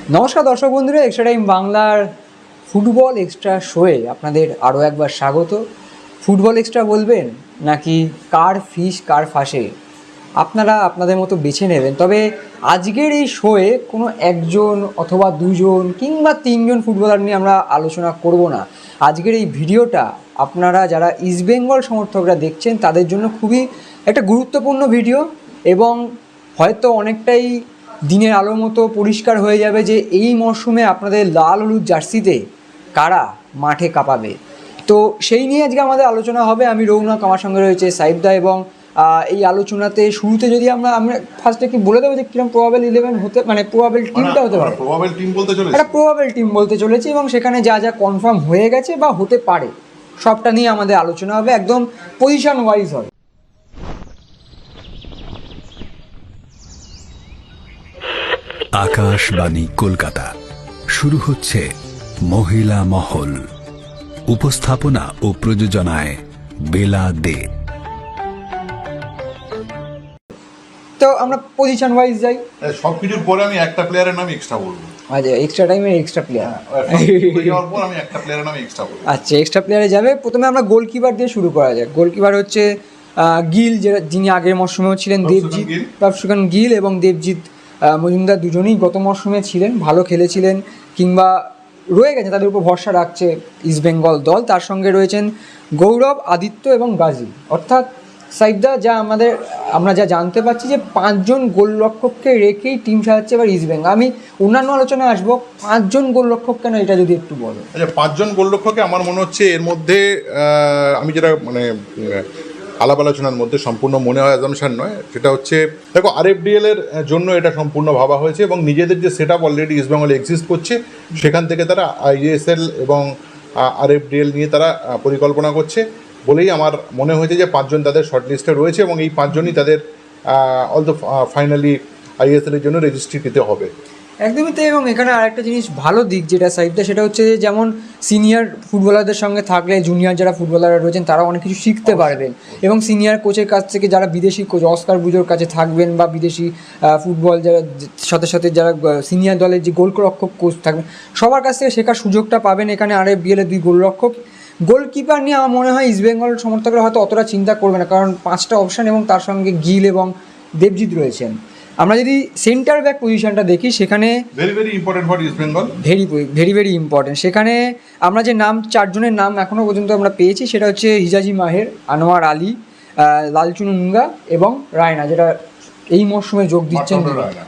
নমস্কার দর্শক বন্ধুরা, এক্সট্রা টাইম বাংলার ফুটবল এক্সট্রা শোয়ে আপনাদের আরও একবার স্বাগত। ফুটবল এক্সট্রা বলবেন নাকি কার ফিস কার ফাঁসে, আপনারা আপনাদের মতো বেছে নেবেন। তবে আজকের এই শোয়ে কোনো একজন অথবা দুজন কিংবা তিনজন ফুটবলার নিয়ে আমরা আলোচনা করব না। আজকের এই ভিডিওটা আপনারা যারা ইস্টবেঙ্গল সমর্থকরা দেখছেন তাদের জন্য খুবই একটা গুরুত্বপূর্ণ ভিডিও, এবং হয়তো অনেকটাই দিনের আলোর মতো পরিষ্কার হয়ে যাবে যে এই মরশুমে আপনাদের লাল হলুদ জার্সিতে কারা মাঠে কাঁপাবে। তো সেই নিয়ে আজকে আমাদের আলোচনা হবে। আমি রৌনক, আমার সঙ্গে রয়েছে সাইফদা, এবং এই আলোচনাতে শুরুতে যদি আমরা ফার্স্টে কি বলে দেবো যে কিরকম প্রবাবল 11 হতে, মানে প্রবাবল টিমটা হতে পারে, প্রবাবল টিম বলতে চলেছে, একটা প্রবাবল টিম বলতে চলেছি, এবং সেখানে যা যা কনফার্ম হয়ে গেছে বা হতে পারে সবটা নিয়ে আমাদের আলোচনা হবে, একদম পজিশন ওয়াইজ হবে। আকাশবাণী কলকাতা, শুরু হচ্ছে মহিলা মহল। উপস্থাপনা ও প্রযোজনায় বেলা দে। তো আমরা পজিশন ওয়াইজ যাই। সবকিছুর পরে আমি একটা প্লেয়ারের নাম এক্সট্রা বলবো। আচ্ছা, এক্সট্রা টাইমে এক্সট্রা প্লেয়ার, আমি একটা প্লেয়ারের নাম এক্সট্রা বলবো। আচ্ছা, এক্সট্রা প্লেয়ারে যাবে। প্রথমে আমরা গোলকিপার দিয়ে শুরু করা যাক। গোলকিপার হচ্ছে গিল, যিনি আগের মরশুমেও ছিলেন, দেবজিৎ প্রফুকান গিল এবং দেবজিৎ মজুমদার দুজনেই গত মরশুমে ছিলেন, ভালো খেলেছিলেন কিংবা রয়ে গেছে, তাদের উপর ভরসা রাখছে ইস্টবেঙ্গল দল। তার সঙ্গে রয়েছেন গৌরব, আদিত্য এবং গাজী। অর্থাৎ সাইফদা, আমরা যা জানতে পারছি যে 5 জন গোলরক্ষককে রেখেই টিম সাজাচ্ছে এবার ইস্টবেঙ্গল। আমি অন্যান্য আলোচনায় আসবো, 5 জন গোলরক্ষক কেন, এটা যদি একটু বলো। আচ্ছা, 5 জন গোলরক্ষকে আমার মনে হচ্ছে এর মধ্যে আমি যেটা মানে আলাপ আলোচনার মধ্যে সম্পূর্ণ মনে হয় অ্যাজাম্পশন নয়, সেটা হচ্ছে দেখো RFDL এর জন্য এটা সম্পূর্ণ ভাবা হয়েছে, এবং নিজেদের যে সেট আপ অলরেডি ইস্টবেঙ্গলে এক্সিস্ট করছে সেখান থেকে তারা ISL এবং RFDL নিয়ে তারা পরিকল্পনা করছে বলেই আমার মনে হয়েছে যে 5 জন তাদের শর্ট লিস্টে রয়েছে, এবং এই 5 জনই তাদের অলদো ফাইনালি ISL এর জন্য রেজিস্ট্রি দিতে হবে। একদমই তাই। এবং এখানে আরেকটা জিনিস ভালো দিক যেটা সাইডটা, সেটা হচ্ছে যে যেমন সিনিয়র ফুটবলারদের সঙ্গে থাকলে জুনিয়র যারা ফুটবলাররা রয়েছেন তারা অনেক কিছু শিখতে পারবেন, এবং সিনিয়র কোচের কাছ থেকে যারা বিদেশি কোচ অস্কার বুজোর কাছে থাকবেন বা বিদেশি ফুটবল যারা সাথে সাথে যারা সিনিয়র দলের যে গোলরক্ষক কোচ থাকবেন সবার কাছ থেকে শেখার সুযোগটা পাবেন। এখানে RFDL এর 2 গোলরক্ষক। গোলকিপার নিয়ে আমার মনে হয় ইস্টবেঙ্গল সমর্থকরা হয়তো অতটা চিন্তা করবে না, কারণ 5টা অপশান এবং তার সঙ্গে গিল এবং দেবজিৎ রয়েছেন। আমরা যদি সেন্টার ব্যাক পজিশনটা দেখি, সেখানে very important for east Bengal, very important. সেখানে আমরা যে 4 জনের নাম এখনও পর্যন্ত আমরা পেয়েছি, সেটা হচ্ছে হিজাজি মাহের, আনোয়ার আলী, লালচুনুঙ্গা এবং রায়না, যেটা এই মরশুমে যোগ দিচ্ছেন।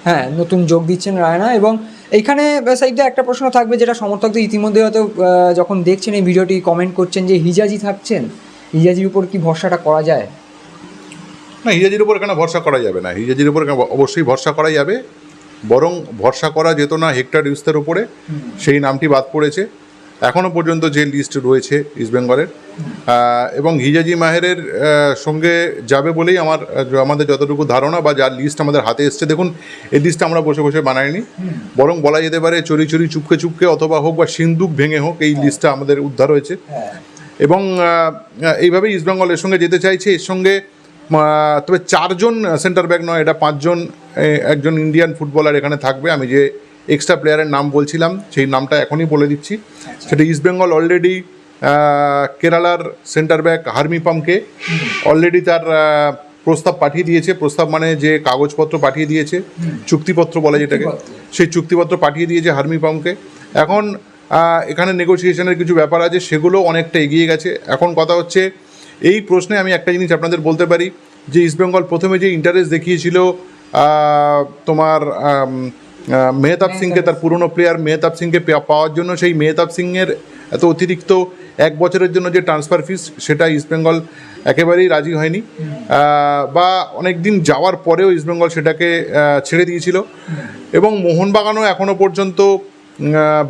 হ্যাঁ, নতুন যোগ দিচ্ছেন রায়না। এবং এইখানে সাইডে একটা প্রশ্ন থাকবে, যেটা সমর্থকদের ইতিমধ্যে হয়তো যখন দেখছেন এই ভিডিওটি কমেন্ট করছেন যে হিজাজি থাকছেন, হিজাজির উপর কি ভরসাটা করা যায়? না, হিজাজির উপর এখানে ভরসা করা যাবে না। হিজাজির উপর অবশ্যই ভরসা করা যাবে, বরং ভরসা করা যেত না হেক্টর ইউসের উপরে, সেই নামটি বাদ পড়েছে এখনও পর্যন্ত যে লিস্ট রয়েছে ইস্টবেঙ্গলের, এবং হিজাজি মাহেরের সঙ্গে যাবে বলেই আমাদের যতটুকু ধারণা বা যার লিস্ট আমাদের হাতে এসছে। দেখুন, এই লিস্টটা আমরা বসে বসে বানাইনি, বরং বলা যেতে পারে চুরি চুরি চুপকে চুপকে অথবা হোক বা সিন্দুক ভেঙে হোক এই লিস্টটা আমাদের উদ্ধার হয়েছে, এবং এইভাবেই ইস্টবেঙ্গল এর সঙ্গে যেতে চাইছে। এর সঙ্গে তবে 4 জন সেন্টার ব্যাক নয়, এটা 5 জন, একজন ইন্ডিয়ান ফুটবলার এখানে থাকবে। আমি যে এক্সট্রা প্লেয়ারের নাম বলছিলাম সেই নামটা এখনই বলে দিচ্ছি। সেটা ইস্টবেঙ্গল অলরেডি কেরালার সেন্টার ব্যাক হার্মিপামকে অলরেডি তার প্রস্তাব পাঠিয়ে দিয়েছে। প্রস্তাব মানে যে কাগজপত্র পাঠিয়ে দিয়েছে, চুক্তিপত্র বলে যেটাকে, সেই চুক্তিপত্র পাঠিয়ে দিয়েছে হার্মিপামকে। এখন এখানে নেগোসিয়েশনের কিছু ব্যাপার আছে, সেগুলো অনেকটা এগিয়ে গেছে। এখন কথা হচ্ছে এই প্রশ্নে আমি একটা জিনিস আপনাদের বলতে পারি যে ইস্টবেঙ্গল প্রথমে যে ইন্টারেস্ট দেখিয়েছিল তোমার মেহতাব সিংকে, তার পুরনো প্লেয়ার মেহতাব সিংকে পাওয়ার জন্য, সেই মেহতাব সিংয়ের এত অতিরিক্ত 1 বছরের জন্য যে ট্রান্সফার ফিস, সেটা ইস্টবেঙ্গল একেবারেই রাজি হয়নি, বা অনেক দিন যাওয়ার পরেও ইস্টবেঙ্গল সেটাকে ছেড়ে দিয়েছিল। এবং মোহনবাগানও এখনও পর্যন্ত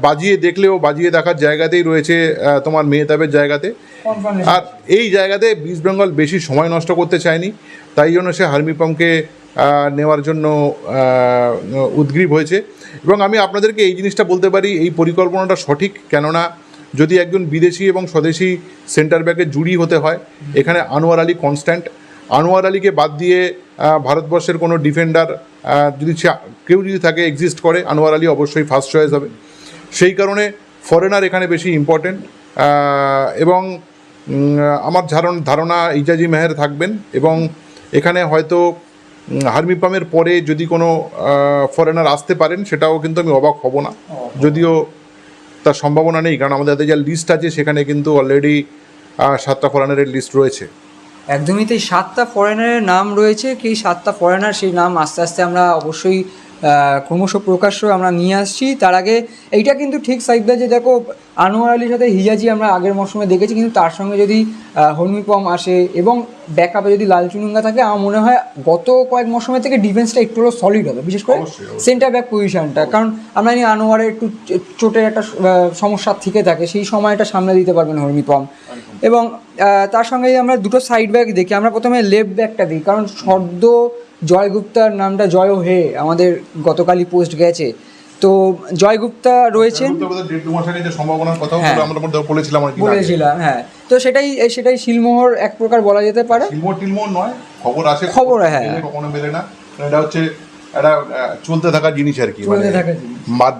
বাজিয়ে দেখলেও বাজিয়ে দেখার জায়গাতেই রয়েছে তোমার মেহতাবের জায়গাতে, আর এই জায়গাতে ইস্টবেঙ্গল বেশি সময় নষ্ট করতে চায়নি, তাই জন্য সে হার্মিপামকে নেওয়ার জন্য উদ্গ্রীব হয়েছে। এবং আমি আপনাদেরকে এই জিনিসটা বলতে পারি, এই পরিকল্পনাটা সঠিক, কেননা যদি একজন বিদেশি এবং স্বদেশি সেন্টার ব্যাকের জুড়ি হতে হয়, এখানে আনোয়ার আলী কনস্ট্যান্ট, আনোয়ার আলীকে বাদ দিয়ে ভারতবর্ষের কোনো ডিফেন্ডার যদি কেউ যদি থাকে এক্সিস্ট করে, আনোয়ার আলী অবশ্যই ফার্স্ট চয়েস হবে। সেই কারণে ফরেনার এখানে বেশি ইম্পর্টেন্ট। এবং আমার ধারণা ইজাজি মেহের থাকবেন, এবং এখানে হয়তো হার্মিপামের পরে যদি কোনো ফরেনার আসতে পারেন সেটাও কিন্তু আমি অবাক হব না, যদিও তার সম্ভাবনা নেই, কারণ আমাদের হাতে যা লিস্ট আছে সেখানে কিন্তু অলরেডি 7টা ফরেনারের লিস্ট রয়েছে। একদমই তাই, 7টা ফরেনারের নাম রয়েছে। কি 7টা ফরেনার, সেই নাম আস্তে আস্তে আমরা অবশ্যই ক্রমশ প্রকাশ্য আমরা নিয়ে আসছি। তার আগে এইটা কিন্তু ঠিক সাইডটা যে দেখো আনোয়ার আলীর সাথে হিজাজি আমরা আগের মরশুমে দেখেছি, কিন্তু তার সঙ্গে যদি হর্মিপম আসে এবং ব্যাকআপে যদি লালচুনুঙ্গা থাকে, আমার মনে হয় গত কয়েক মরশুমে থেকে ডিফেন্সটা একটু হলেও সলিড হবে, বিশেষ করে সেন্টার ব্যাক পজিশনটা। কারণ আমরা জানি আনোয়ারের একটু চোটের একটা সমস্যা থেকে থাকে, সেই সময়টা সামনে দিতে পারবেন হর্মিপম। এবং তার সঙ্গে আমরা দুটো সাইড ব্যাক দেখি। আমরা প্রথমে লেফট ব্যাকটা দিই, কারণ সদ্য জয় গুপ্তার নামটা জয় হে আমাদের গতকালই পোস্ট গেছে, তো জয় গুপ্তা রয়েছেন, বলেছিলাম। হ্যাঁ, তো সেটাই শিলমোহর এক প্রকার বলা যেতে পারে। নয়, খবর, হ্যাঁ, কখনো মেলে না, এটা হচ্ছে একটা চলতে থাকা জিনিস আর কি,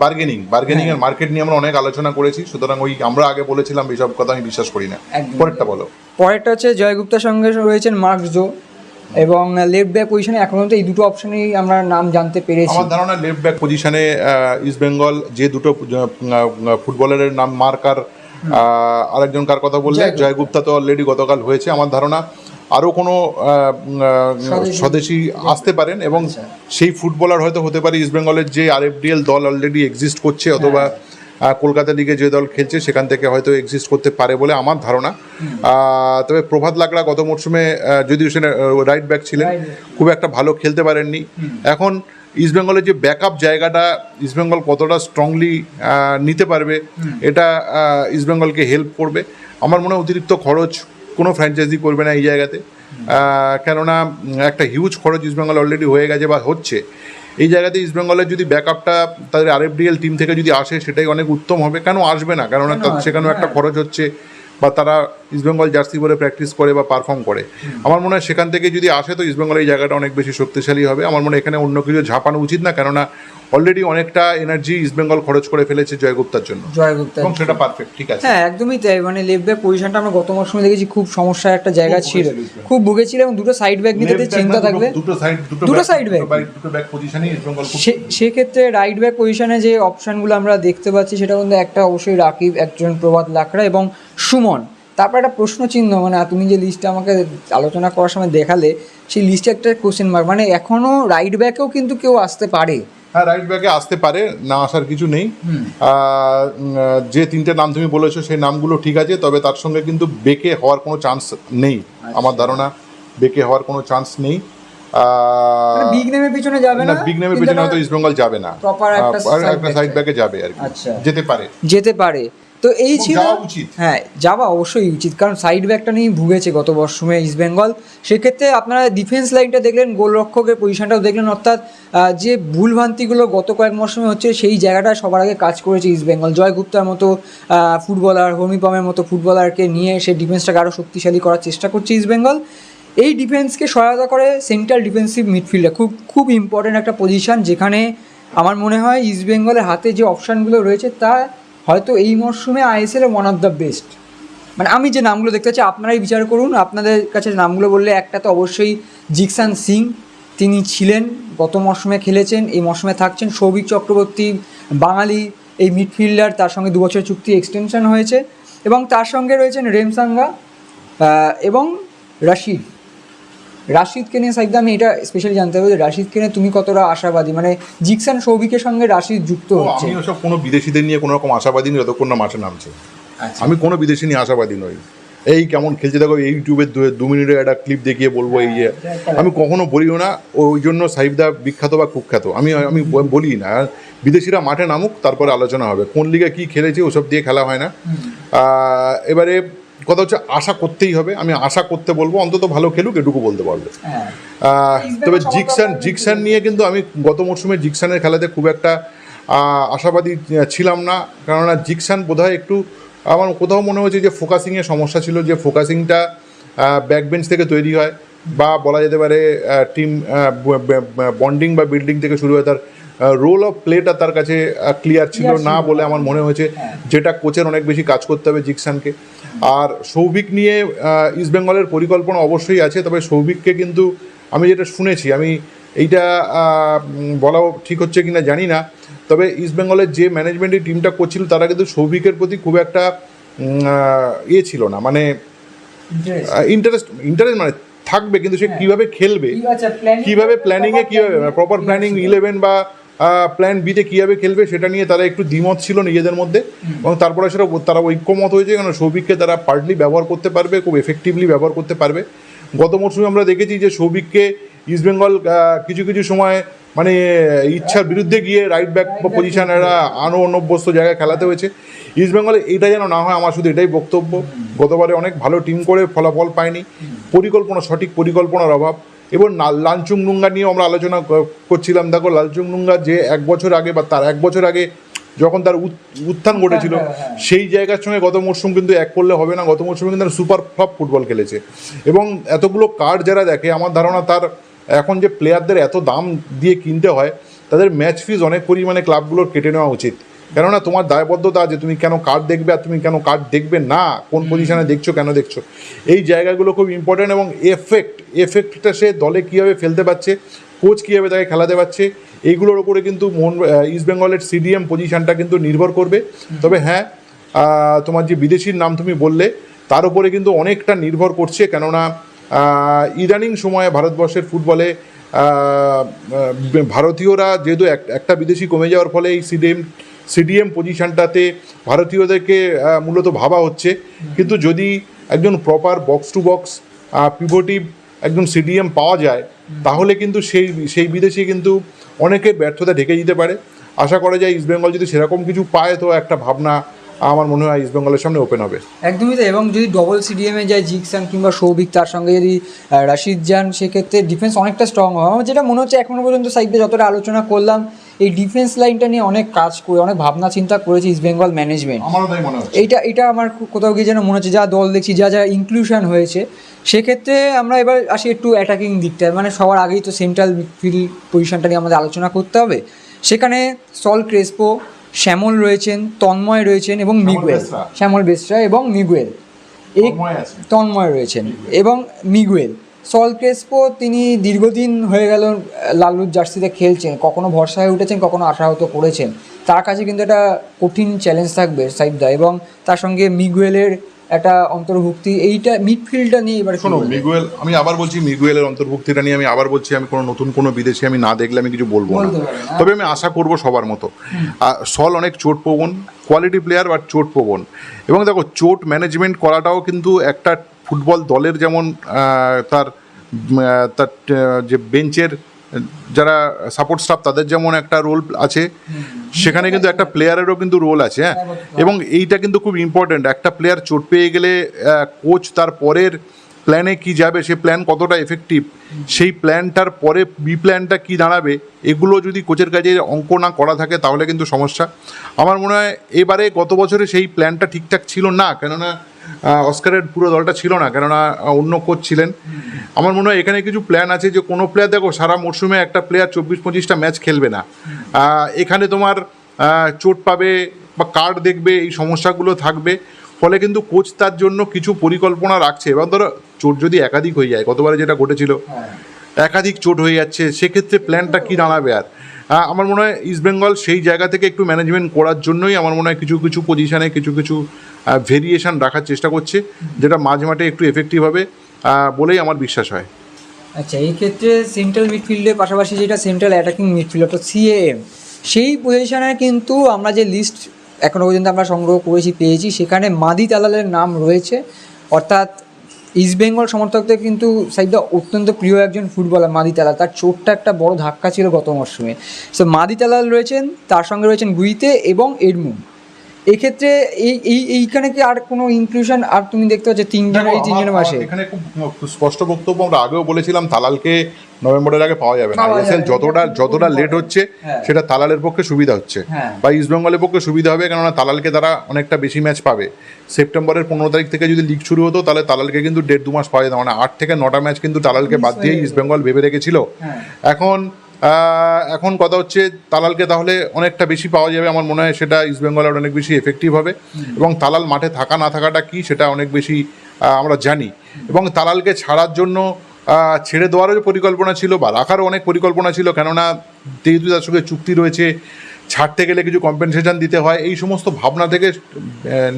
বার্গেনিং এর মার্কেট নিয়ে আমরা অনেক আলোচনা করেছি, সুতরাং ওই আমরা আগে বলেছিলাম এইসব কথা আমি বিশ্বাস করি না। পরেরটা বলো। পরেরটা হচ্ছে জয় গুপ্তার সঙ্গে রয়েছেন মার্কস জো, এবং লেফট ব্যাক পজিশনে এখন পর্যন্ত এই দুটো অপশনেই আমরা নাম জানতে পেরেছি। আমার ধারণা লেফট ব্যাক পজিশনে ইস্ট বেঙ্গল যে দুটো ফুটবলারের নাম মার্ক আর আরেকজন কার কথা বললে, জয় গুপ্তা তো অলরেডি গতকাল হয়েছে। আমার ধারণা আরও কোনো স্বদেশি আসতে পারেন, এবং সেই ফুটবলার হয়তো হতে পারে ইস্ট বেঙ্গলের যে RFDL দল অলরেডি এক্সিস্ট করছে, অথবা কলকাতা লিগে যে দল খেলছে সেখান থেকে হয়তো এক্সিস্ট করতে পারে বলে আমার ধারণা। তবে প্রভাত লাকড়া গত মরশুমে যদিও সে রাইট ব্যাক ছিলেন, খুব একটা ভালো খেলতে পারেননি। এখন ইস্টবেঙ্গলের যে ব্যাকআপ জায়গাটা ইস্টবেঙ্গল কতটা স্ট্রংলি নিতে পারবে, এটা ইস্টবেঙ্গলকে হেল্প করবে। আমার মনে হয় অতিরিক্ত খরচ কোনো ফ্র্যাঞ্চাইজি করবে না এই জায়গাতে, কেননা একটা হিউজ খরচ ইস্টবেঙ্গল অলরেডি হয়ে গেছে বা হচ্ছে। এই জায়গাতে ইস্টবেঙ্গলের যদি ব্যাকআপটা তাদের RFDL টিম থেকে যদি আসে সেটাই অনেক উত্তম হবে। কেন আসবে না, কারণ সেখানেও একটা খরচ হচ্ছে, বা তারা ইস্টবেঙ্গল জার্সি পরে প্র্যাকটিস করে বা পারফর্ম করে। আমার মনে হয় সেখান থেকে যদি আসে তো ইস্টবেঙ্গল এই জায়গাটা অনেক বেশি শক্তিশালী হবে। আমার মনে হয় এখানে অন্য কিছু ঝাঁপানো উচিত না, কেননা অলরেডি অনেকটা এনার্জি ইস্টবেঙ্গল খরচ করে ফেলেছে জয়গুপ্তার জন্য, এবং সেটা পারফেক্ট, ঠিক আছে। হ্যাঁ, একদমই তাই। মানে লেফট ব্যাক পজিশনটা আমরা গত মরশুমে দেখেছি খুব সমস্যার একটা জায়গা ছিল, খুব ভুগেছিল, এবং দুটো সাইড ব্যাক নিতে চিন্তা থাকবে, দুটো সাইড ব্যাক পজিশনে ইস্টবেঙ্গল। সেক্ষেত্রে রাইট ব্যাক পজিশনে যে অপশনগুলো আমরা দেখতে পাচ্ছি সেটা কিন্তু একটা অবশ্যই রাকিব, একজন প্রভাত লাকড়া এবং সুমন। তারপর একটা প্রশ্ন চিহ্ন, মানে তুমি যে লিস্টটা আমাকে আলোচনা করার সময় দেখালে সেই লিস্টে একটা কোশ্চেন মার্ক, মানে এখনও রাইট ব্যাকেও কিন্তু কেউ আসতে পারে। হ্যাঁ, রাইট ব্যাকে আসতে পারে, না আসার কিছু নেই। যে তিনটে নাম তুমি বলেছো সেই নামগুলো ঠিক আছে, তবে তার সঙ্গে কিন্তু বেকে হওয়ার কোনো চান্স নেই। আমার ধারণা বেকে হওয়ার কোনো চান্স নেই। বিগ নেমের পিছনে যাবে না, বিগ নেমের পিছনে হয়তো ইস্টবেঙ্গল যাবে না, একটা সাইড ব্যাকে যাবে আর কি, যেতে পারে। তো এই ছিল, হ্যাঁ, যাওয়া অবশ্যই উচিত, কারণ সাইড ব্যাকটা নিয়েই ভুগেছে গত মরশুমে ইস্টবেঙ্গল। সেক্ষেত্রে আপনারা ডিফেন্স লাইনটা দেখলেন, গোলরক্ষকের পজিশনটাও দেখলেন, অর্থাৎ যে ভুলভ্রান্তিগুলো গত কয়েক মরশুমে হচ্ছে সেই জায়গাটা সবার আগে কাজ করেছে ইস্টবেঙ্গল। জয় গুপ্তার মতো ফুটবলার, হর্মিপমের মতো ফুটবলারকে নিয়ে সেই ডিফেন্সটাকে আরও শক্তিশালী করার চেষ্টা করছে ইস্টবেঙ্গল। এই ডিফেন্সকে সহায়তা করে সেন্ট্রাল ডিফেন্সিভ মিডফিল্ডার, খুব খুব ইম্পর্টেন্ট একটা পজিশন, যেখানে আমার মনে হয় ইস্টবেঙ্গলের হাতে যে অপশানগুলো রয়েছে তা হয়তো এই মরশুমে ISL one of the best. মানে আমি যে নামগুলো দেখতে পাচ্ছি, আপনারাই বিচার করুন, আপনাদের কাছে নামগুলো বললে একটা তো অবশ্যই জিকসান সিং, তিনি ছিলেন গত মরশুমে খেলেছেন, এই মরশুমে থাকছেন। সৌভিক চক্রবর্তী বাঙালি এই মিডফিল্ডার, তার সঙ্গে 2 বছর চুক্তি এক্সটেনশন হয়েছে, এবং তার সঙ্গে রয়েছেন রেমসাঙ্গা এবং রাশিদকে নিয়ে সাইদ, আমি এটা স্পেশালি জানতে হবে যে রাশিদকে নিয়ে তুমি কতটা আশাবাদী, মানে জিকসান সৌভিকের সঙ্গে রাশিদ যুক্ত হচ্ছে। আমি ওসব কোনো বিদেশিদের নিয়ে কোনো রকম আশাবাদী নই যতক্ষণ না মাঠে নামছে। আমি কোনো বিদেশি নিয়ে আশাবাদী নই। এই কেমন খেলছে দেখো, ইউটিউবে 2 মিনিটের একটা ক্লিপ দেখিয়ে বলবো এই যে, আমি কখনো বলিও না। ওই জন্য সাইফদা বিখ্যাত বা কুখ্যাত, আমি বলি না। বিদেশিরা মাঠে নামুক, তারপরে আলোচনা হবে কোন লিগে কী খেলেছে, ওসব দিয়ে খেলা হয় না। এবারে কথা হচ্ছে আশা করতেই হবে, আমি আশা করতে বলবো, অন্তত ভালো খেলুক এটুকু বলতে পারবো। তবে জিকসান নিয়ে কিন্তু আমি গত মরশুমে জিকসানের খেলাতে খুব একটা আশাবাদী ছিলাম না, কেননা জিকসান বোধহয় একটু, আমার কোথাও মনে হয়েছে যে ফোকাসিংয়ের সমস্যা ছিল, যে ফোকাসিংটা ব্যাকবেঞ্চ থেকে তৈরি হয়, বা বলা যেতে পারে টিম বন্ডিং বা বিল্ডিং থেকে শুরু হয়ে তার রোল অফ প্লেটা তার কাছে ক্লিয়ার ছিল না বলে আমার মনে হয়েছে, যেটা কোচের অনেক বেশি কাজ করতে হবে জিকসানকে। আর সৌভিক নিয়ে ইস্টবেঙ্গলের পরিকল্পনা অবশ্যই আছে, তবে সৌভিককে কিন্তু আমি যেটা শুনেছি, আমি এইটা বলাও ঠিক হচ্ছে কিনা জানি না, তবে ইস্টবেঙ্গলের যে ম্যানেজমেন্টের টিমটা করছিল তারা কিন্তু সৌভিকের প্রতি খুব একটা ইয়ে ছিল না, মানে ইন্টারেস্ট মানে থাকবে, কিন্তু সে কীভাবে খেলবে, কীভাবে প্ল্যানিংয়ে কীভাবে প্রপার প্ল্যানিং 11 বা প্ল্যান বিতে কীভাবে খেলবে সেটা নিয়ে তারা একটু দ্বিমত ছিল নিজেদের মধ্যে, এবং তারপরে সেটা তারা ঐক্যমত হয়েছে, কারণ সৌভিককে তারা পার্টলি ব্যবহার করতে পারবে, খুব এফেক্টিভলি ব্যবহার করতে পারবে। গত মরশুমে আমরা দেখেছি যে সৌভিককে ইস্টবেঙ্গল কিছু কিছু সময় মানে ইচ্ছার বিরুদ্ধে গিয়ে রাইট ব্যাক পজিশন এরা অনভ্যস্ত জায়গায় খেলাতে হয়েছে। ইস্টবেঙ্গলে এইটা যেন না হয়, আমার শুধু এটাই বক্তব্য। গতবারে অনেক ভালো টিম করে ফলাফল পায়নি, পরিকল্পনা, সঠিক পরিকল্পনার অভাব। এবং লালচুং নুঙ্গা নিয়েও আমরা আলোচনা করছিলাম। দেখো, লালচুং নুঙ্গা যে 1 বছর আগে বা তার 1 বছর আগে যখন তার উত্থান ঘটেছিল, সেই জায়গার সঙ্গে গত মরশুম কিন্তু এক করলে হবে না। গত মরশুমে কিন্তু সুপার ফ্লপ ফুটবল খেলেছে, এবং এতগুলো কার্ড যারা দেখে, আমার ধারণা তার এখন যে প্লেয়ারদের এত দাম দিয়ে কিনতে হয়, তাদের ম্যাচ ফিজ অনেক পরিমাণে ক্লাবগুলোর কেটে নেওয়া উচিত। কেননা তোমার দায়বদ্ধতা যে তুমি কেন কার্ড দেখবে আর তুমি কেন কার্ড দেখবে না, কোন পজিশনে দেখছো, কেন দেখছো, এই জায়গাগুলো খুব ইম্পর্ট্যান্ট। এবং এফেক্টটা সে দলে কীভাবে ফেলতে পারছে, কোচ কীভাবে তাকে খেলাতে পারছে, এইগুলোর ওপরে কিন্তু ইস্টবেঙ্গলের সিডিএম পজিশনটা কিন্তু নির্ভর করবে। তবে হ্যাঁ, তোমার যে বিদেশির নাম তুমি বললে, তার উপরে কিন্তু অনেকটা নির্ভর করছে, কেননা ইদানিং সময়ে ভারতবর্ষের ফুটবলে ভারতীয়রা যেহেতু একটা বিদেশি কমে যাওয়ার ফলে এই সিডিএম পজিশনটাতে ভারতীয়দেরকে মূলত ভাবা হচ্ছে। কিন্তু যদি একজন প্রপার বক্স টু বক্স পিভটিভ একজন সিডিএম পাওয়া যায়, তাহলে কিন্তু সেই বিদেশি কিন্তু অনেকের ব্যর্থতা ঢেকে দিতে পারে। আশা করা যায় ইস্টবেঙ্গল যদি সেরকম কিছু পায়, তো একটা ভাবনা আমার মনে হয় ইস্টবেঙ্গলের সামনে ওপেন হবে। একদমই তাই। এবং যদি ডবল সিডিএমে যায় জিকসান কিংবা সৌভিক, তার সঙ্গে যদি রাশিদ যান, সেক্ষেত্রে ডিফেন্স অনেকটা স্ট্রং হয়। আমার যেটা মনে হচ্ছে এখনও পর্যন্ত সাইডে যতটা আলোচনা করলাম, এই ডিফেন্স লাইনটা নিয়ে অনেক কাজ করে, অনেক ভাবনা চিন্তা করেছে ইস্টবেঙ্গল ম্যানেজমেন্ট। আমারও তাই মনে হচ্ছে। এটা আমার কোথাও গিয়ে যেন মনে হচ্ছে, যা দল দেখছি, যা ইনক্লুশন হয়েছে, সেক্ষেত্রে আমরা এবার আসি একটু অ্যাটাকিং দিকটায়। মানে সবার আগেই তো সেন্ট্রাল মিডফিল্ড পজিশনটা নিয়ে আমাদের আলোচনা করতে হবে। সেখানে সল ক্রেসপো, শ্যামল রয়েছেন, তন্ময় রয়েছেন এবং মিগুয়েল, শ্যামল বেসরা এবং মিগুয়েল, তন্ময় রয়েছেন এবং মিগুয়েল। সল ক্রেসপো তিনি দীর্ঘদিন হয়ে গেল লালুর জার্সিতে খেলছেন, কখনো ভরসা হয়ে উঠেছেন, কখনো আশাহত করেছেন। তার কাছে কিন্তু একটা কঠিন চ্যালেঞ্জ থাকবে সাইডদা, এবং তার সঙ্গে মিগুয়েলের একটা অন্তর্ভুক্তি, এইটা মিডফিল্ডটা নিয়ে এবার শোনো, মিগুয়েল, আমি আবার বলছি, মিগুয়েলের অন্তর্ভুক্তিটা নিয়ে আমি আবার বলছি, আমি কোনো নতুন কোনো বিদেশি আমি না দেখলে আমি কিছু বলবো না, তবে আমি আশা করব সবার মতো। সল অনেক চোটপ্রবণ, কোয়ালিটি প্লেয়ার, বাট চোটপ্রবণ। এবং দেখো, চোট ম্যানেজমেন্ট করাটাও কিন্তু একটা ফুটবল দলের যেমন তার যে বেঞ্চের যারা সাপোর্ট স্টাফ, তাদের যেমন একটা রোল আছে, সেখানে কিন্তু একটা প্লেয়ারেরও কিন্তু রোল আছে। হ্যাঁ, এবং এইটা কিন্তু খুব ইম্পর্ট্যান্ট। একটা প্লেয়ার চোট পেয়ে গেলে কোচ তার পরের প্ল্যানে কি যাবে, সে প্ল্যান কতটা এফেক্টিভ, সেই প্ল্যানটার পরে বি প্ল্যানটা কি দাঁড়াবে, এগুলো যদি কোচের কাছে অঙ্ক না করা থাকে, তাহলে কিন্তু সমস্যা। আমার মনে হয় এবারে গত বছরে সেই প্ল্যানটা ঠিকঠাক ছিল না, কেননা অস্কারের পুরো দলটা ছিল না, কেননা অন্য কোচ ছিলেন। আমার মনে হয় এখানে কিছু প্ল্যান আছে, যে কোনো প্লেয়ার, দেখো, সারা মরশুমে একটা প্লেয়ার 24-25টা ম্যাচ খেলবে না। এখানে তোমার চোট পাবে বা কার্ড দেখবে, এই সমস্যাগুলো থাকবে। ফলে কিন্তু কোচ তার জন্য কিছু পরিকল্পনা রাখছে। এবার ধরো চোট যদি একাধিক হয়ে যায়, গতবারে যেটা ঘটেছিল, একাধিক চোট হয়ে যাচ্ছে, সেক্ষেত্রে প্ল্যানটা কী দাঁড়াবে। আর আমার মনে হয় ইস্টবেঙ্গল সেই জায়গা থেকে একটু ম্যানেজমেন্ট করার জন্যই আমার মনে হয় কিছু কিছু পজিশানে কিছু ভেরিয়েশন রাখার চেষ্টা করছে, যেটা মাঝমাঠে একটু এফেক্টিভ হবে বলেই আমার বিশ্বাস হয়। আচ্ছা, এই ক্ষেত্রে সেন্ট্রাল মিডফিল্ডের পাশাপাশি যেটা সেন্ট্রাল অ্যাটাকিং মিডফিল্ড, অর্থাৎ সিএএম, সেই পজিশনে কিন্তু আমরা যে লিস্ট এখনও পর্যন্ত আমরা সংগ্রহ পেয়েছি, সেখানে মাদি তালালের নাম রয়েছে। অর্থাৎ ইস্টবেঙ্গল সমর্থকদের কিন্তু সাইডটা অত্যন্ত প্রিয় একজন ফুটবলার মাদি তালাল। তার চোটটা একটা বড় ধাক্কা ছিল গত মরশুমে। সো মাদি তালাল রয়েছেন, তার সঙ্গে রয়েছেন গুইতে এবং এডমুন। এক্ষেত্রে এইখানে কি আর কোনো ইনক্লুশন আর তুমি দেখতে পাচ্ছ তিনজনের মাসে? এখানে খুব স্পষ্ট বক্তব্য, আমরা আগেও বলেছিলাম তালালকে নভেম্বরের আগে পাওয়া যাবে না। পাওয়া আইএসএল যাবে না। যতটা লেট হচ্ছে হ্যাঁ। সেটা তালালের পক্ষে সুবিধা হচ্ছে, হ্যাঁ। বা ইস্টবেঙ্গলের পক্ষে সুবিধা হবে, কেননা তালালকে তারা অনেকটা বেশি ম্যাচ পাবে। সেপ্টেম্বরের 15 তারিখ থেকে যদি লিগ শুরু হতো তাহলে তালালকে কিন্তু 1.5-2 মাস পাওয়া যেত, মানে 8 থেকে 9টা ম্যাচ কিন্তু তালালকে বাদ দিয়ে ইস্টবেঙ্গল ভেবে রেখেছিল। হ্যাঁ। এখন কথা হচ্ছে তালালকে তাহলে অনেকটা বেশি পাওয়া যাবে, আমার মনে হয় সেটা ইস্টবেঙ্গলের অনেক বেশি এফেক্টিভ হবে। এবং তালাল মাঠে থাকা না থাকাটা কি সেটা অনেক বেশি আমরা জানি। এবং তালালকে ছাড়ার জন্য ছেড়ে দেওয়ারও পরিকল্পনা ছিল বা রাখারও অনেক পরিকল্পনা ছিল, কেননা যেহেতু তার সঙ্গে চুক্তি রয়েছে, ছাড়তে গেলে কিছু কম্পেনসেশন দিতে হয়, এই সমস্ত ভাবনা থেকে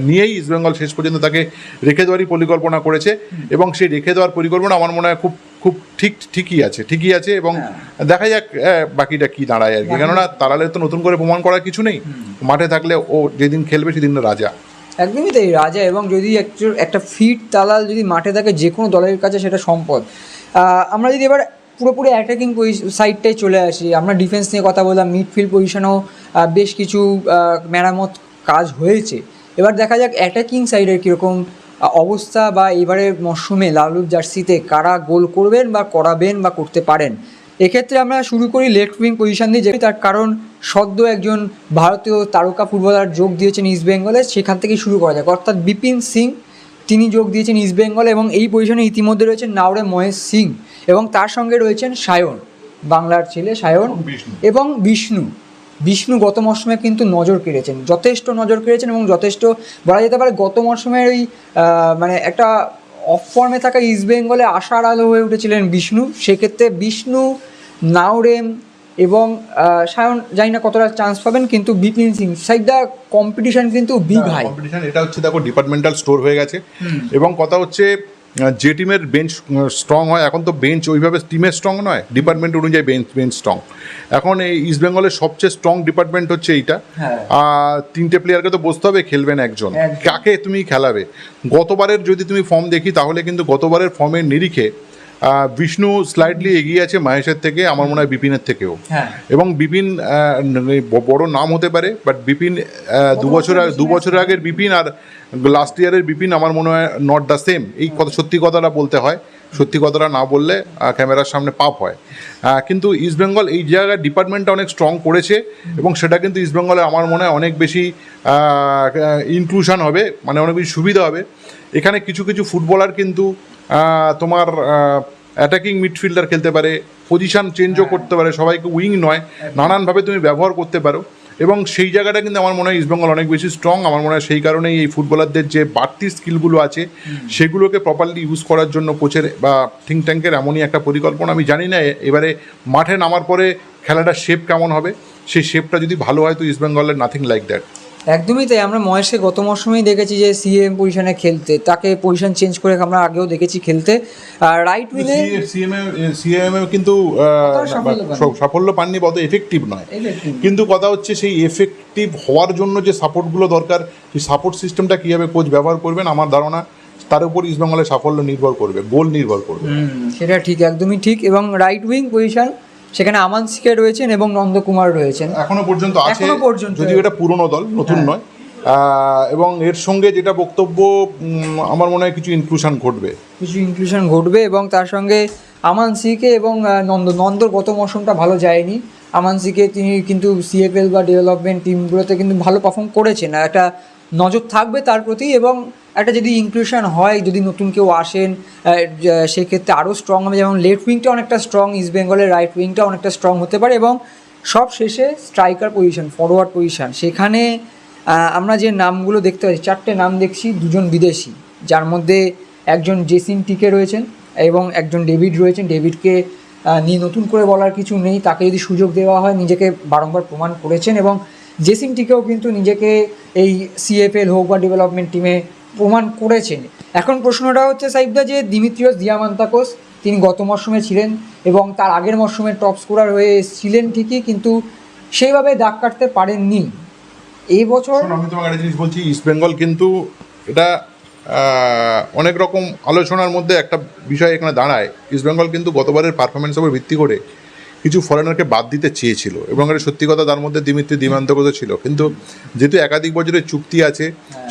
নিয়েই ইস্টবেঙ্গল শেষ পর্যন্ত তাকে রেখে দেওয়ারই পরিকল্পনা করেছে। এবং সেই রেখে দেওয়ার পরিকল্পনা আমার মনে হয় খুব খুব ঠিকই আছে। এবং দেখা যাক বাকিটা কি দাঁড়ায় আর কি, কেননা তালালের তো নতুন করে প্রমাণ করার কিছু নেই, মাঠে থাকলে ও যেদিন খেলবে সেদিন রাজা। একদমই তাই, রাজা। এবং যদি একটা ফিট তালাল যদি মাঠে থাকে যে কোনো দলের কাছে সেটা সম্পদ। আমরা যদি এবার পুরোপুরি অ্যাটাকিং সাইডটাই চলে আসি, আমরা ডিফেন্স নিয়ে কথা বললাম, মিডফিল্ড পজিশনেও বেশ কিছু মেরামত কাজ হয়েছে। এবার দেখা যাক অ্যাটাকিং সাইডের কীরকম অবস্থা, বা এবারে মরশুমে লালুর জার্সিতে কারা গোল করবেন বা করাবেন বা করতে পারেন। এক্ষেত্রে আমরা শুরু করি লেফট উইং পজিশন দিয়ে, যেটি তার কারণ সদ্য একজন ভারতীয় তারকা ফুটবলার যোগ দিয়েছেন ইস্টবেঙ্গলে, সেখান থেকেই শুরু করা যাক। অর্থাৎ বিপিন সিং তিনি যোগ দিয়েছেন ইস্টবেঙ্গলে, এবং এই পজিশনে ইতিমধ্যে রয়েছেন নাওরে মহেশ সিং, এবং তার সঙ্গে রয়েছেন সায়ন, বাংলার ছেলে সায়ন, এবং বিষ্ণু গত মরশুমে কিন্তু যথেষ্ট নজর কেড়েছেন এবং যথেষ্ট বলা যেতে পারে গত মরশুমের ওই মানে একটা অফ ফর্মে থাকা ইস্টবেঙ্গলে আশার আলো হয়ে উঠেছিলেন বিষ্ণু। সেক্ষেত্রে বিষ্ণু, নাওরেম এবং সায়ন জানি না কতটা চান্স পাবেন, কিন্তু বিপিন সিং সাইডটা কম্পিটিশন কিন্তু বিগ হাই কম্পিটিশন। এটা হচ্ছে দেখো ডিপার্টমেন্টাল স্টোর হয়ে গেছে। এবং কথা হচ্ছে যে টিমের বেঞ্চ স্ট্রং হয়, এখন তো বেঞ্চ ওইভাবে টিমের স্ট্রং নয়, ডিপার্টমেন্ট অনুযায়ী বেঞ্চ স্ট্রং। এখন এই ইস্টবেঙ্গলের সবচেয়ে স্ট্রং ডিপার্টমেন্ট হচ্ছে এইটা। তিনটে প্লেয়ারকে তো বসতে হবে, খেলবেন একজন, কাকে তুমি খেলাবে। গতবারের যদি তুমি ফর্ম দেখি তাহলে কিন্তু গতবারের ফর্মের নিরিখে বিষ্ণু স্লাইডলি এগিয়ে আছে মহেশের থেকে, আমার মনে হয় বিপিনের থেকেও। এবং বিপিন বড় নাম হতে পারে, বাট বিপিন 2 বছর আগের বিপিন আর লাস্ট ইয়ারের বিপিন আমার মনে হয় নট দ্য সেম। এই সত্যি কথাটা বলতে হয়, সত্যি কথাটা না বললে ক্যামেরার সামনে পাপ হয়। কিন্তু ইস্টবেঙ্গল এই জায়গায় ডিপার্টমেন্টটা অনেক স্ট্রং করেছে, এবং সেটা কিন্তু ইস্টবেঙ্গলে আমার মনে হয় অনেক বেশি ইনক্লুশন হবে, মানে অনেক বেশি সুবিধা হবে। এখানে কিছু কিছু ফুটবলার কিন্তু তোমার অ্যাটাকিং মিডফিল্ডার খেলতে পারে, পজিশন চেঞ্জও করতে পারে, সবাইকে উইং নয়, নানানভাবে তুমি ব্যবহার করতে পারো। এবং সেই জায়গাটা কিন্তু আমার মনে হয় ইস্টবেঙ্গল অনেক বেশি স্ট্রং। আমার মনে হয় সেই কারণেই এই ফুটবলারদের যে বাড়তি স্কিলগুলো আছে সেগুলোকে প্রপারলি ইউজ করার জন্য কোচের বা থিঙ্ক ট্যাঙ্কের এমনই একটা পরিকল্পনা। আমি জানি না এবারে মাঠে নামার পরে খেলাটার শেপ কেমন হবে, সেই শেপটা যদি ভালো হয় তো ইস্টবেঙ্গলের নাথিং লাইক দ্যাট। একদমই তাই। আমরা মহেশকে গত মরশুমেই দেখেছি যে সিএম পজিশনে খেলতে, তাকে পজিশন চেঞ্জ করে আমরা আগেও দেখেছি খেলতে। রাইট উইংয়ে সিএমএ কিন্তু সাফল্য পাননি, বলতে এফেক্টিভ নয়। কিন্তু কথা হচ্ছে সেই এফেক্টিভ হওয়ার জন্য যে সাপোর্টগুলো দরকার, সেই সাপোর্ট সিস্টেমটা কীভাবে কোচ ব্যবহার করবেন, আমার ধারণা তার উপর ইস্টবেঙ্গলের সাফল্য নির্ভর করবে, গোল নির্ভর করবে। সেটা ঠিক, একদমই ঠিক। এবং রাইট উইং পজিশন সেখানে আমান সিকে রয়েছেন এবং নন্দকুমার রয়েছেন, এখনো পর্যন্ত আছে, যদিও এটা পুরনো দল, নতুন নয়। এবং এর সঙ্গে যেটা বক্তব্য, আমার মনে হয় কিছু ইনক্লুশন ঘটবে। এবং তার সঙ্গে আমান সিকে এবং নন্দর গত মৌসুমটা ভালো যায়নি। আমান সিকে তিনি কিন্তু সিএফএল বা ডেভেলপমেন্ট টিমগুলোতে কিন্তু ভালো পারফর্ম করেছেন, একটা নজর থাকবে তার প্রতি। এবং একটা যদি ইনক্লুশন হয়, যদি নতুন কেউ আসেন, সেক্ষেত্রে আরও স্ট্রং হবে। যেমন লেফট উইংটা অনেকটা স্ট্রং, ইস্টবেঙ্গলের রাইট উইংটা অনেকটা স্ট্রং হতে পারে। এবং সব শেষে স্ট্রাইকার পজিশন, ফরওয়ার্ড পজিশন, সেখানে আমরা যে নামগুলো দেখতে পাচ্ছি, 4টে নাম দেখছি, 2জন বিদেশি, যার মধ্যে একজন জেসিন টিকে রয়েছেন এবং একজন ডেভিড রয়েছেন। ডেভিডকে নিয়ে নতুন করে বলার কিছু নেই, তাকে যদি সুযোগ দেওয়া হয় নিজেকে বারংবার প্রমাণ করেছেন। এবং জেসিন টিকেও কিন্তু নিজেকে এই সিএফএল হোক বা ডেভেলপমেন্ট টিমে প্রমাণ করেছেন। এখন প্রশ্নটা হচ্ছে সাইবদা, যে দিমিত্রিয়স দিয়ামান্তাকোস তিনি গত মরশুমে ছিলেন এবং তার আগের মরশুমে টপ স্কোরার হয়ে এসেছিলেন ঠিকই, কিন্তু সেইভাবে দাগ কাটতে পারেননি এই বছর। আমি তোমাকে একটা জিনিস বলছি, ইস্টবেঙ্গল কিন্তু এটা অনেক রকম আলোচনার মধ্যে একটা বিষয় এখানে দাঁড়ায়। ইস্টবেঙ্গল কিন্তু গতবারের পারফরমেন্সের উপর ভিত্তি করে কিছু ফরেনারকে বাদ দিতে চেয়েছিল, এবং এটা সত্যি কথা, তার মধ্যে দিমিত্রি দিমান্তকোস ছিল। কিন্তু যেহেতু একাধিক বছরের চুক্তি আছে,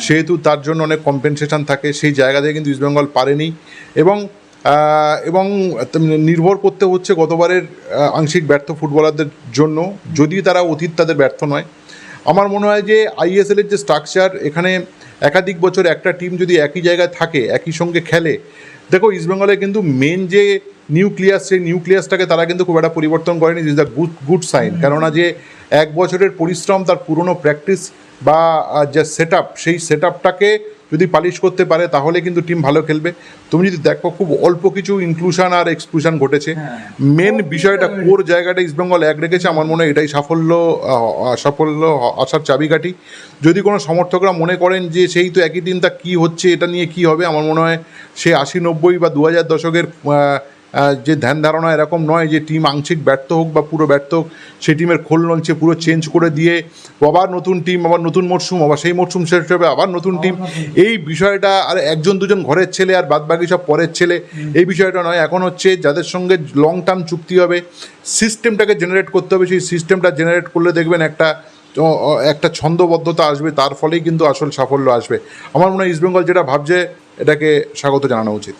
সেহেতু তার জন্য অনেক কম্পেনসেশন থাকে, সেই জায়গা থেকে কিন্তু ইস্টবেঙ্গল পারেনি। এবং এবং নির্ভর করতে হচ্ছে গতবারের আংশিক ব্যর্থ ফুটবলারদের জন্য, যদি তারা অতীত তাদের ব্যর্থ নয়। আমার মনে হয় যে আইএসএলের যে স্ট্রাকচার, এখানে একাধিক বছর একটা টিম যদি একই জায়গায় থাকে, একই সঙ্গে খেলে, দেখো ইস্টবেঙ্গলে কিন্তু মেন যে নিউক্লিয়াস, সেই নিউক্লিয়াসটাকে তারা কিন্তু খুব একটা পরিবর্তন করেনি। ইজ দ্য গুড সাইন, কেননা যে এক বছরের পরিশ্রম, তার পুরনো প্র্যাকটিস বা যে সেট আপ, সেই সেট আপটাকে যদি পালিশ করতে পারে তাহলে কিন্তু টিম ভালো খেলবে। তুমি যদি দেখো খুব অল্প কিছু ইনক্লুশন আর এক্সক্লুশন ঘটেছে, মেন বিষয়টা কোর জায়গাটা ইস্টবেঙ্গল এক রেখেছে। আমার মনে হয় এটাই সাফল্য আসার চাবিকাঠি। যদি কোনো সমর্থকরা মনে করেন যে সেই তো একই দিন তা কী হচ্ছে, এটা নিয়ে কী হবে, আমার মনে হয় সে 80-90 বা 2000 দশকের যে ধ্যান ধারণা এরকম নয় যে টিম আংশিক ব্যর্থ হোক বা পুরো ব্যর্থ হোক, সেই টিমের খোল নলছে পুরো চেঞ্জ করে দিয়ে আবার নতুন টিম, আবার নতুন মরশুম, আবার সেই মরশুম শেষ হবে আবার নতুন টিম। এই বিষয়টা আর একজন দুজন ঘরের ছেলে আর বাদবাকি সব পরের ছেলে, এই বিষয়টা নয়। এখন হচ্ছে যাদের সঙ্গে লং টার্ম চুক্তি হবে, সিস্টেমটাকে জেনারেট করতে হবে। সেই সিস্টেমটা জেনারেট করলে দেখবেন একটা ছন্দবদ্ধতা আসবে, তার ফলেই কিন্তু আসল সাফল্য আসবে। আমার মনে হয় ইস্টবেঙ্গল যেটা ভাবছে এটাকে স্বাগত জানানো উচিত।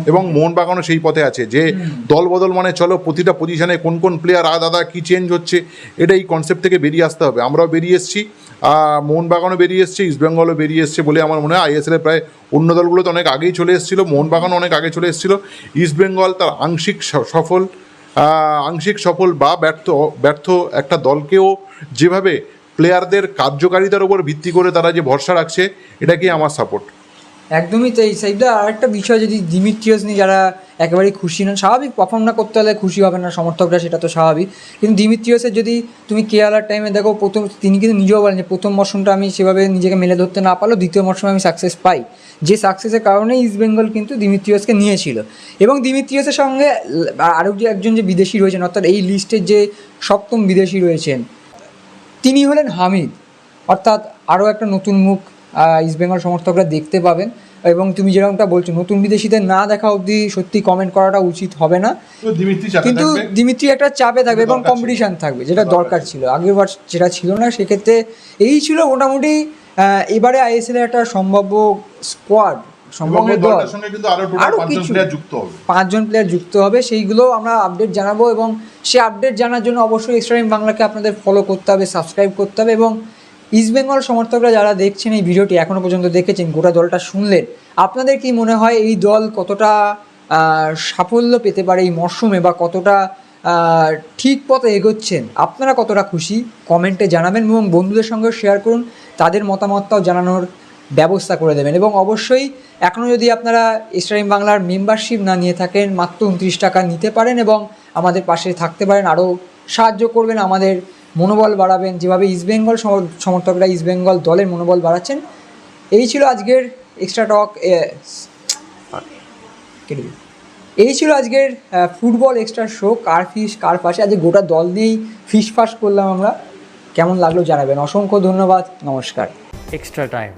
এবং মোহনবাগানও সেই পথে আছে যে দল বদল মানে চলো প্রতিটা পজিশনে কোন কোন প্লেয়ার দাদা কী চেঞ্জ হচ্ছে, এটা এই কনসেপ্ট থেকে বেরিয়ে আসতে হবে। আমরাও বেরিয়ে এসেছি, মোহনবাগানও বেরিয়ে এসছে, ইস্টবেঙ্গলও বেরিয়ে এসছে বলে আমার মনে হয়। আইএসএলে প্রায় অন্য দলগুলো তো অনেক আগেই চলে এসেছিলো, মোহনবাগানও অনেক আগে চলে এসেছিলো। ইস্টবেঙ্গল তার আংশিক সফল বা ব্যর্থ একটা দলকেও যেভাবে প্লেয়ারদের কার্যকারিতার উপর ভিত্তি করে তারা যে ভরসা রাখছে, এটাকেই আমার সাপোর্ট। একদমই তাই সাইদা। আর একটা বিষয়, যদি দিমিত্রিয়াস নিয়ে যারা একেবারেই খুশি নন, স্বাভাবিক পারফর্ম না করতে হলে খুশি হবে না সমর্থকরা, সেটা তো স্বাভাবিক। কিন্তু দিমিত্রিয়াসের যদি তুমি কেয়ালার টাইমে দেখো, তিনি কিন্তু নিজেও বলেন যে প্রথম মরশুমটা আমি সেভাবে নিজেকে মেলে ধরতে না পারলেও দ্বিতীয় মরশুমে আমি সাকসেস পাই, যে সাকসেসের কারণে ইস্টবেঙ্গল কিন্তু দিমিত্রিয়াসকে নিয়েছিল। এবং দিমিত্রিয়াসের সঙ্গে আরও যে একজন যে বিদেশি রয়েছেন, অর্থাৎ এই লিস্টের যে 7ম বিদেশি রয়েছেন, তিনি হলেন হামিদ। অর্থাৎ আরও একটা নতুন মুখ ইস্টবেঙ্গল সমর্থকরা দেখতে পাবেন। এবং তুমি যেরকমটা বলছো, নতুন বিদেশিদের না দেখা অবধি সত্যি কমেন্ট করাটা উচিত হবে না, কিন্তু দিমিত্রি একটা চাপে থাকবে এবং কম্পিটিশান থাকবে, যেটা দরকার ছিল। আগেরবার যেটা ছিল না, সেক্ষেত্রে এই ছিল মোটামুটি এবারে আইএসএলের একটা সম্ভাব্য স্কোয়াড, সম্ভাব্য দল। আরও কিছু 5জন প্লেয়ার যুক্ত হবে, সেইগুলো আমরা আপডেট জানাবো। এবং সে আপডেট জানার জন্য অবশ্যই এক্সট্রা টাইম বাংলাকে আপনাদের ফলো করতে হবে, সাবস্ক্রাইব করতে হবে। এবং ইস্টবেঙ্গল সমর্থকরা যারা দেখছেন এই ভিডিওটি, এখনও পর্যন্ত দেখেছেন, গোটা দলটা শুনলেন, আপনাদের কি মনে হয় এই দল কতটা সাফল্য পেতে পারে এই মরশুমে, বা কতটা ঠিক পথে এগোচ্ছেন, আপনারা কতটা খুশি কমেন্টে জানাবেন এবং বন্ধুদের সঙ্গে শেয়ার করুন, তাদের মতামতটাও জানানোর ব্যবস্থা করে দেবেন। এবং অবশ্যই এখনও যদি আপনারা এক্সট্রা টাইম বাংলার মেম্বারশিপ না নিয়ে থাকেন, মাত্র 29 টাকা নিতে পারেন এবং আমাদের পাশে থাকতে পারেন, আরও সাহায্য করবেন, আমাদের মনোবল বাড়াবেন, যেভাবে ইস্টবেঙ্গল সমর্থকরা ইস্টবেঙ্গল দলের মনোবল বাড়াচ্ছেন। এই ছিল আজকের এক্সট্রা টক, এই ছিল আজকের ফুটবল এক্সট্রা শো, কার ফিস কার পাশে। আজকে গোটা দল নিয়েই ফিস ফাস করলাম আমরা, কেমন লাগলো জানাবেন। অসংখ্য ধন্যবাদ, নমস্কার। Extra time.